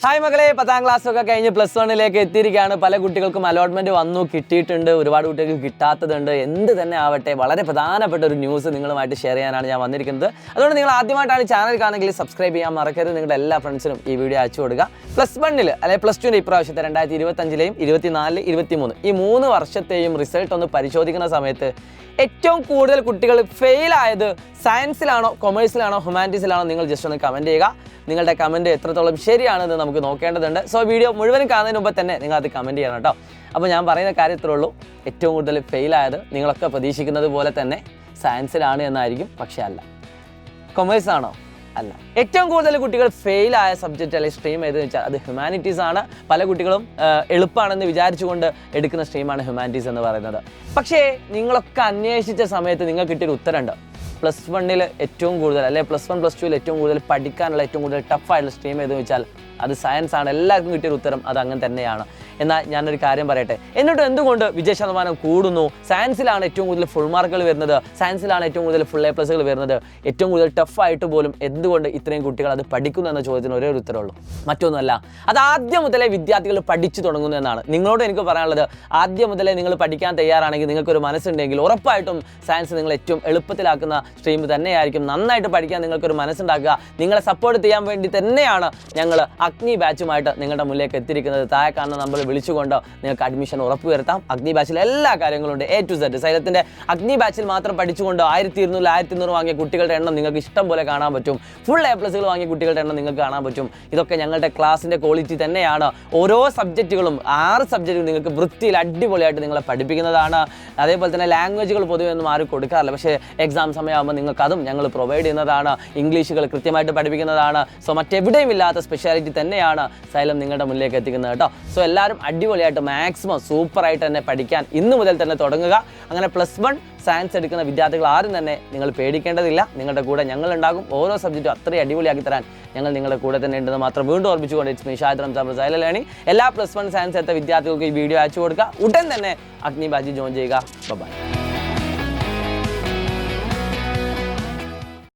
Hi മക്കളെ, 10ാം ക്ലാസ്സൊക്കെ കഴിഞ്ഞ് +1 എത്തിയിരിക്കുകയാണ്. പല കുട്ടികൾക്കും അലോട്ട്മെൻറ്റ് വന്നു, കിട്ടിയിട്ടുണ്ട്. ഒരുപാട് കുട്ടികൾക്ക് കിട്ടാത്തതുണ്ട്. എന്ത് തന്നെ ആവട്ടെ, വളരെ പ്രധാനപ്പെട്ട ഒരു ന്യൂസ് നിങ്ങളുമായിട്ട് ഷെയർ ചെയ്യാനാണ് ഞാൻ വന്നിരിക്കുന്നത്. അതുകൊണ്ട് നിങ്ങൾ ആദ്യമായിട്ടാണ് ചാനൽ കാണുമെങ്കിൽ സബ്സ്ക്രൈബ് ചെയ്യാൻ മറക്കരുത്. നിങ്ങളുടെ എല്ലാ ഫ്രണ്ട്സിനും ഈ വീഡിയോ അയച്ചു കൊടുക്കുക. +1 അല്ലെങ്കിൽ +2 ഇപ്രാവശ്യത്തെ 2025 24 23 ഈ 3 വർഷത്തെയും റിസൾട്ട് ഒന്ന് പരിശോധിക്കുന്ന സമയത്ത് ഏറ്റവും കൂടുതൽ കുട്ടികൾ ഫെയിലായത് സയൻസിലാണോ, കൊമേഴ്സിലാണോ, ഹ്യൂമാനിറ്റീസിലാണോ? നിങ്ങൾ ജസ്റ്റ് ഒന്ന് കമൻറ്റ് ചെയ്യുക. നിങ്ങളുടെ കമൻറ്റ് എത്രത്തോളം ശരിയാണെന്ന് നമുക്ക് നോക്കേണ്ടതുണ്ട്. സോ വീഡിയോ മുഴുവനും കാണുന്നതിന് മുമ്പ് തന്നെ നിങ്ങൾ അത് കമൻറ്റ് ചെയ്യണം കേട്ടോ. അപ്പോൾ ഞാൻ പറയുന്ന കാര്യത്തിലേ ഉള്ളൂ, ഏറ്റവും കൂടുതൽ ഫെയിലായത് നിങ്ങളൊക്കെ പ്രതീക്ഷിക്കുന്നത് പോലെ തന്നെ സയൻസിലാണ് എന്നായിരിക്കും. പക്ഷേ അല്ല. കൊമേഴ്സാണോ? അല്ല. ഏറ്റവും കൂടുതൽ കുട്ടികൾ ഫെയിലായ സബ്ജക്റ്റ് അല്ലെങ്കിൽ സ്ട്രീം ഏതെന്ന് വെച്ചാൽ അത് ഹ്യൂമാനിറ്റീസ് ആണ്. പല കുട്ടികളും എളുപ്പമാണെന്ന് വിചാരിച്ചുകൊണ്ട് എടുക്കുന്ന സ്ട്രീമാണ് ഹ്യൂമാനിറ്റീസ് എന്ന് പറയുന്നത്. പക്ഷേ നിങ്ങളൊക്കെ അന്വേഷിച്ച സമയത്ത് നിങ്ങൾക്ക് കിട്ടിയൊരു ഉത്തരമുണ്ട്. +1 ഏറ്റവും കൂടുതൽ അല്ലെങ്കിൽ +1 +2 ഏറ്റവും കൂടുതൽ പഠിക്കാനുള്ള ഏറ്റവും കൂടുതൽ ടഫായിട്ടുള്ള സ്ട്രീം ഏതെന്ന് വെച്ചാൽ അത് സയൻസ് ആണ്. എല്ലാവർക്കും കിട്ടിയൊരു ഉത്തരം അത് അങ്ങനെ തന്നെയാണ്. എന്നാൽ ഞാനൊരു കാര്യം പറയട്ടെ, എന്നിട്ട് എന്തുകൊണ്ട് വിജയശതമാനം കൂടുന്നു? സയൻസിലാണ് ഏറ്റവും കൂടുതൽ ഫുൾ മാർക്കുകൾ വരുന്നത്, സയൻസിലാണ് ഏറ്റവും കൂടുതൽ ഫുൾ A+കൾ വരുന്നത്, ഏറ്റവും കൂടുതൽ ടഫായിട്ട് പോലും എന്തുകൊണ്ട് ഇത്രയും കുട്ടികൾ അത് പഠിക്കുന്നു എന്ന ചോദ്യത്തിന് ഒരേ ഒരു ഉത്തരവുള്ളൂ, മറ്റൊന്നുമല്ല. അത് ആദ്യം മുതലേ വിദ്യാർത്ഥികൾ പഠിച്ചു തുടങ്ങുന്നു എന്നാണ്. നിങ്ങളോട് എനിക്ക് പറയാനുള്ളത്, ആദ്യം മുതലേ നിങ്ങൾ പഠിക്കാൻ തയ്യാറാണെങ്കിൽ, നിങ്ങൾക്കൊരു മനസ്സുണ്ടെങ്കിൽ ഉറപ്പായിട്ടും സയൻസ് നിങ്ങൾ ഏറ്റവും എളുപ്പത്തിലാക്കുന്ന സ്ട്രീം തന്നെയായിരിക്കും. നന്നായിട്ട് പഠിക്കാൻ നിങ്ങൾക്കൊരു മനസ്സുണ്ടാക്കുക. നിങ്ങളെ സപ്പോർട്ട് ചെയ്യാൻ വേണ്ടി തന്നെയാണ് ഞങ്ങൾ അഗ്നി ബാച്ചുമായിട്ട് നിങ്ങളുടെ മുന്നിലേക്ക് എത്തിയിരിക്കുന്നത്. താഴെ കാണുന്ന നമ്പർ വിളിച്ചുകൊണ്ട് നിങ്ങൾക്ക് അഡ്മിഷൻ ഉറപ്പുവരുത്താം. അഗ്നി ബാച്ചിൽ എല്ലാ കാര്യങ്ങളും ഉണ്ട്, A to Z. സൈലത്തിൻ്റെ അഗ്നി ബാച്ചിൽ മാത്രം പഠിച്ചുകൊണ്ട് 1200 1200 വാങ്ങിയ കുട്ടികളുടെ എണ്ണം നിങ്ങൾക്ക് ഇഷ്ടം പോലെ കാണാൻ പറ്റും. ഫുൾ A+കൾ വാങ്ങിയ കുട്ടികളുടെ എണ്ണം നിങ്ങൾക്ക് കാണാൻ പറ്റും. ഇതൊക്കെ ഞങ്ങളുടെ ക്ലാസ്സിൻ്റെ ക്വാളിറ്റി തന്നെയാണ്. ഓരോ സബ്ജക്റ്റുകളും 6 സബ്ജക്റ്റുകൾ നിങ്ങൾക്ക് വൃത്തിയിൽ അടിപൊളിയായിട്ട് നിങ്ങളെ പഠിപ്പിക്കുന്നതാണ്. അതേപോലെ തന്നെ ലാംഗ്വേജുകൾ പൊതുവെ ഒന്നും ആരും കൊടുക്കാറില്ല. പക്ഷേ എക്സാം സമയമാകുമ്പോൾ നിങ്ങൾക്ക് അതും ഞങ്ങൾ പ്രൊവൈഡ് ചെയ്യുന്നതാണ്. ഇംഗ്ലീഷുകൾ കൃത്യമായിട്ട് പഠിപ്പിക്കുന്നതാണ്. സോ മറ്റെവിടെയും ഇല്ലാത്ത സ്പെഷ്യാലിറ്റി തന്നെയാണ് സൈലം നിങ്ങളുടെ മുന്നിലേക്ക് എത്തിക്കുന്നത് കേട്ടോ. സോ എല്ലാവരും അടിപൊളിയായിട്ട് മാക്സിമം സൂപ്പറായിട്ട് തന്നെ പഠിക്കാൻ ഇന്നു മുതൽ തന്നെ തുടങ്ങുക. അങ്ങനെ +1 സയൻസ് എടുക്കുന്ന വിദ്യാർത്ഥികൾ ആരും തന്നെ നിങ്ങൾ പേടിക്കേണ്ടതില്ല. നിങ്ങളുടെ കൂടെ ഞങ്ങളുണ്ടാകും. ഓരോ സബ്ജക്റ്റും അത്രയും അടിപൊളിയാക്കി തരാൻ ഞങ്ങൾ നിങ്ങളുടെ കൂടെ തന്നെ ഉണ്ടെന്ന് മാത്രം വീണ്ടും ഓർമ്മിച്ചുകൊണ്ട് it's me Shahid Ramzan Xylem learning. എല്ലാ +1 സയൻസ് എടുത്ത വിദ്യാർത്ഥികൾക്ക് ഈ വീഡിയോ അയച്ചു കൊടുക്കുക. ഉടൻ തന്നെ അഗ്നി ബാച്ചിൽ ജോയിൻ ചെയ്യുക. ബൈ.